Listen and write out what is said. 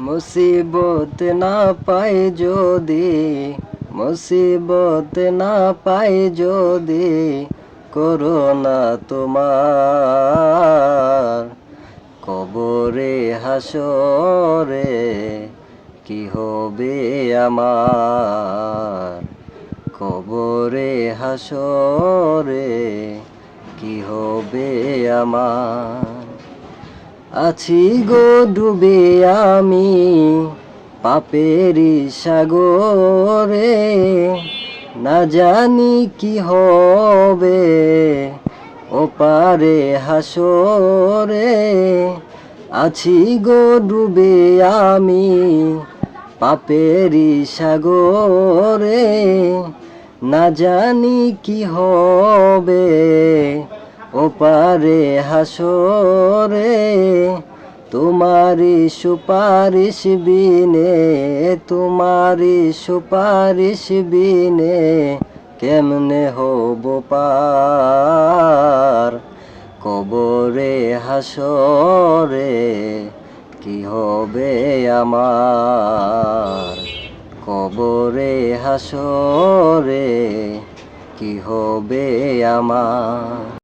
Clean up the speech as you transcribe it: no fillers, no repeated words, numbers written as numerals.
মুসিবত না পাই যদি, মুসিবত না পাই যদি, করোনা তোমার কবরে হাসরে কি হবে আমার, কবরে হাসরে কি হবে আমার। আছি গো ডুবে আমি পাপেরি সাগরে, না জানি কি হবে ওপারে হাসরে। আছি গো ডুবে আমি পাপেরি সাগরে, না জানি কি হবে ওপারে হাসরে। তোমারি সুপারিশ বিনে, তোমারি সুপারিশ বিনে কেমনে হব পার, কবরে হাসরে কি হবে আমার, কবরে হাসরে কি হবে আমার।